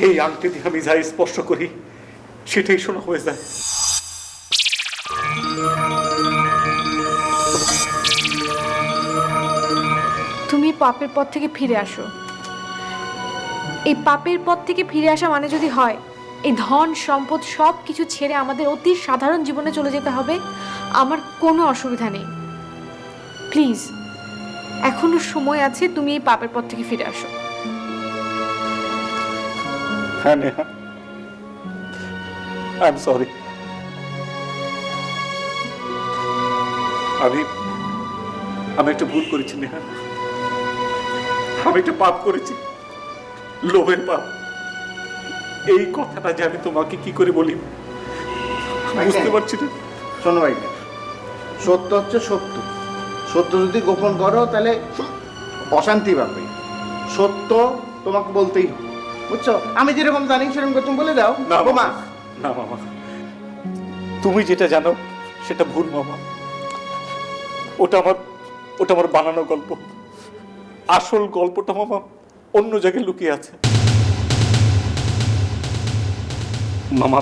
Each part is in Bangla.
এই আংটি দিয়ে আমি যাই স্পর্শ করি সেটাই শোনা হয়ে যায়। তুমি পাপের পথ থেকে ফিরে আসো। এই পাপের পথ থেকে ফিরে আসা মানে যদি হয় এই ধন সম্পদ সব কিছু ছেড়ে আমাদের অতি সাধারণ জীবনে চলে যেতে হবে, আমার কোনো অসুবিধা নেই। প্লিজ, এখনো সময় আছে, তুমি এই পাপের পথ থেকে ফিরে আসো। হ্যাঁ নেহা, আই এম সরি। আমি একটা ভুল করেছি নেহা, আমি একটা পাপ করেছি, লোভের পাপ। এই কথাটা যে আমি তোমাকে কি করে বলি বুঝতে পারছি না। শোনো ভাই, সত্য হচ্ছে সত্য। সত্য যদি গোপন করো তাহলে অশান্তি পাবে। সত্য তোমাকে বলতেই হবে, বুঝছো? আমি যেরকম জানি সেরকম করে তুমি বলে দাও। না মা, মামা, না মামা, তুমি যেটা জানো সেটা ভুল মামা। ওটা আমার বানানো গল্প। আসল গল্পটা মামা অন্য জায়গায় লুকিয়ে আছে। মামা,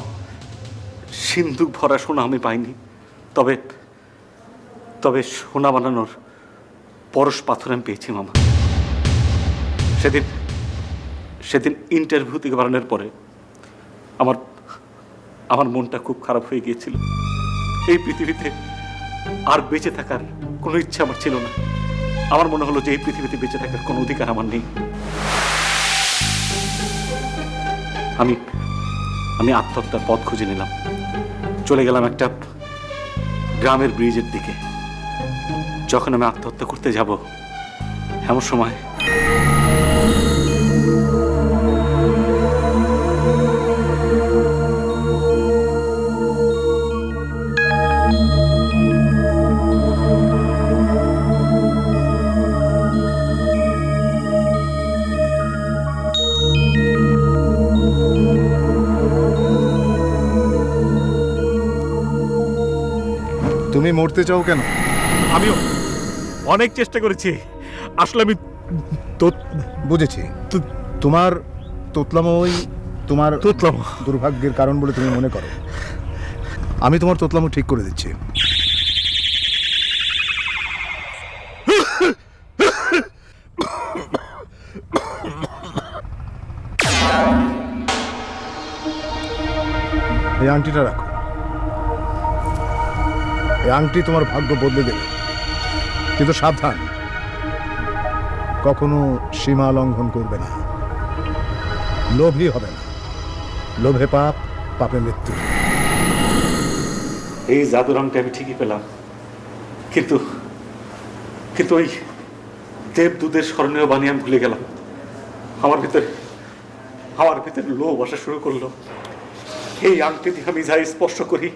সিন্ধুক ভরা সোনা আমি পাইনি, তবে তবে সোনা বানানোর পরশ পাথর আমি পেয়েছি মামা। সেদিন ইন্টারভিউ থেকে বানানোর পরে আমার মনটা খুব খারাপ হয়ে গিয়েছিল। এই পৃথিবীতে আর বেঁচে থাকার কোনো ইচ্ছা আমার ছিল না। আমার মনে হলো যে এই পৃথিবীতে বেঁচে থাকার কোনো অধিকার আমার নেই। আমি আত্মহত্যার পথ খুঁজে নিলাম। চলে গেলাম একটা গ্রামের ব্রিজের দিকে। যখন আমি আত্মহত্যা করতে যাব এমন সময় তুমি মরতে চাও কেন? আমিও অনেক চেষ্টা করেছি। আসলে আমি বুঝেছি, তোমার তোতলামোই তোমার দুর্ভাগ্যের কারণ বলে তুমি মনে করো। আমি তোমার তোতলামো ঠিক করে দিচ্ছি। এই আংটিটা রাখো। এই আংটি তোমার ভাগ্য বদলে দেবে, কিন্তু সাবধান, কখনো সীমা লঙ্ঘন করবে না। লোভী হবে না। লোভে পাপ, পাপে মৃত্যু। এই জাদুর আংটি আমি ঠিকই পেলাম, কিন্তু কিন্তু ওই দেবদূতের স্মরণীয় বাণী আমি ভুলে গেলাম। আমার ভিতরে লোভ আসা শুরু করলো। এই আংটি দিয়ে আমি যাই স্পর্শ করি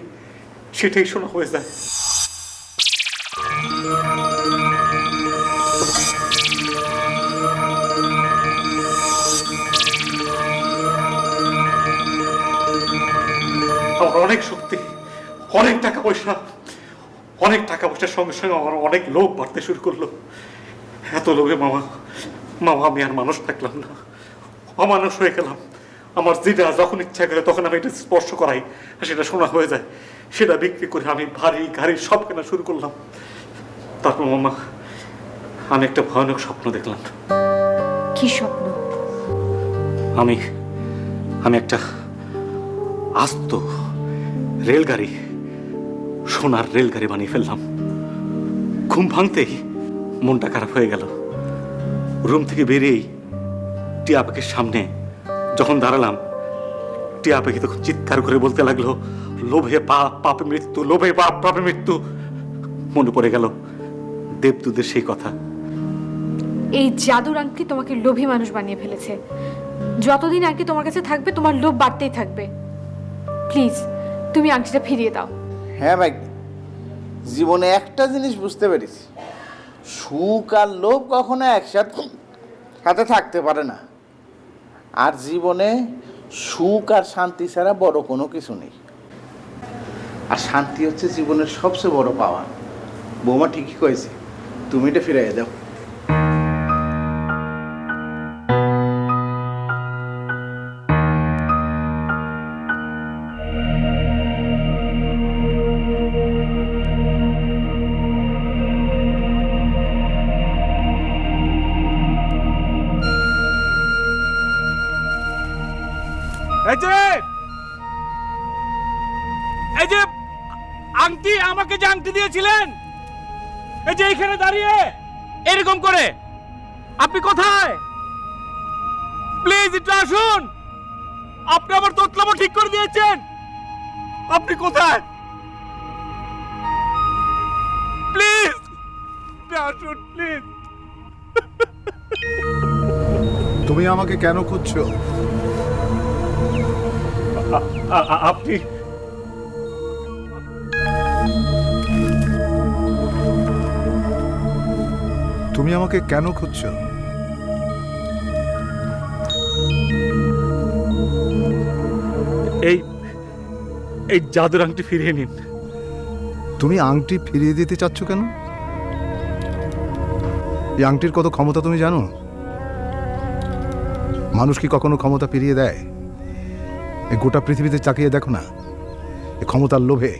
সেটাই শোনা হয়ে যায়। আমার অনেক শক্তি, অনেক টাকা পয়সার সঙ্গে সঙ্গে আমার অনেক লোভ বাড়তে শুরু করলো। এত লোভে মামা আমি আর মানুষ থাকলাম না, অমানুষ হয়ে গেলাম। আমার যেটা যখন ইচ্ছা করে তখন আমি এটা স্পর্শ করাই, সেটা শোনা হয়ে যায়। সেটা বিক্রি করে আমি ভারী গাড়ি সব কেনা শুরু করলাম। তারপর মামা আমি একটা ভয়ানক স্বপ্ন দেখলাম। কি স্বপ্ন? আমি একটা আস্ত রেলগাড়ি, সোনার রেলগাড়ি বানিয়ে ফেললাম। ঘুম ভাঙতেই মনটা খারাপ হয়ে গেল। রুম থেকে বেরিয়েই টিয়া পাখির সামনে যখন দাঁড়ালাম, টিয়া পাখি তখন চিৎকার করে বলতে লাগলো, লোভে পাপ, পাপে মৃত্যু, লোভে পাপ, পাপে মৃত্যু। মনে পড়ে গেল দেবদূতের সেই কথা। এই জাদুর আংটি তোমাকে লোভী মানুষ বানিয়ে ফেলেছে। যতদিন আংটি তোমার কাছে থাকবে তোমার লোভ বাড়তেই থাকবে। প্লিজ, তুমি আংটিটা ফিরিয়ে দাও। হ্যাঁ ভাই, জীবনে একটা জিনিস বুঝতে পেরেছি, সুখ আর লোভ কখনো একসাথে থাকতে পারে না। আর জীবনে সুখ আর শান্তি ছাড়া বড় কোনো কিছু নেই। আর শান্তি হচ্ছে জীবনের সবচেয়ে বড় পাওয়া। বৌমা ঠিকই কয়েছে, তুমি এটা ফিরাইয়া দাও। এই যে আংটি, আমাকে যে আংটি দিয়েছিলেন, এই যে এইখানে দাঁড়িয়ে এরকম করে, আপনি কোথায়? প্লিজ একটু আসুন। আপনি আমার তোতলামো ঠিক করে দিয়েছেন, আপনি কোথায়? প্লিজ আসুন, প্লিজ। তুমি আমাকে কেন খুঁজছো? আপনি তুমি আমাকে কেন খুঁজছো? এই এই জাদুর আংটি ফিরিয়ে নিন। তুমি আংটি ফিরিয়ে দিতে চাচ্ছ কেন? এই আংটির কত ক্ষমতা তুমি জানো? মানুষ কি কখনো ক্ষমতা ফিরিয়ে দেয়? এই গোটা পৃথিবীতে তাকিয়ে দেখো না, এই ক্ষমতার লোভে,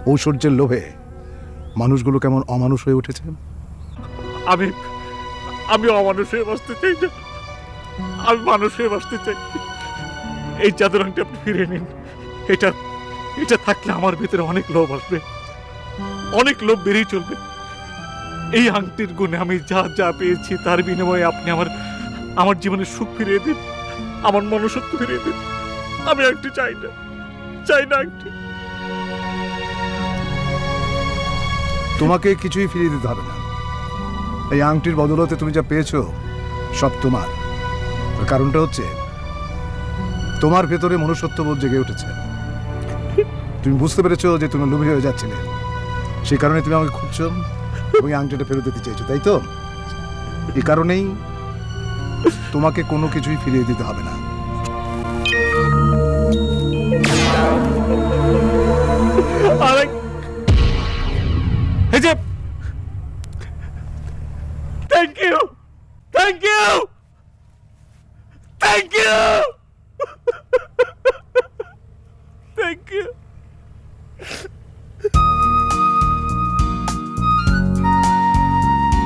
ঐশ্বর্যের লোভে মানুষগুলো কেমন অমানুষ হয়ে উঠেছে। আমি আমি অমানুষ হয়ে বাঁচতে চাই না, আমি মানুষ হয়ে বাঁচতে চাই। এই জাদুর আংটি আপনি ফিরিয়ে নিন। এটা এটা থাকলে আমার ভিতরে অনেক লোভ আসবে, অনেক লোভ বেরিয়ে চলবে। এই আংটির গুণে আমি যা যা পেয়েছি তার বিনিময়ে আপনি আমার জীবনের সুখ ফিরিয়ে দিন, আমার মনুষ্যত্ব ফিরিয়ে দিন। আমি আংটি চাই না, চাই না আংটি। তোমাকে কিছুই ফিরিয়ে দিতে হবে না। এই আংটির বদলতে তুমি যা পেয়েছো সব তোমার। তার কারণটা হচ্ছে তোমার ভেতরে মনুষ্যত্ববোধ জেগে উঠেছে। তুমি বুঝতে পেরেছো যে তুমি লোভী হয়ে যাচ্ছিলে, সেই কারণে তুমি আমাকে খুঁজছো এবং এই আংটিটা ফেরত দিতে চাইছো, তাই তো? এই কারণেই তোমাকে কোনো কিছুই ফিরিয়ে দিতে হবে না। এই যে thank you, thank you, thank you.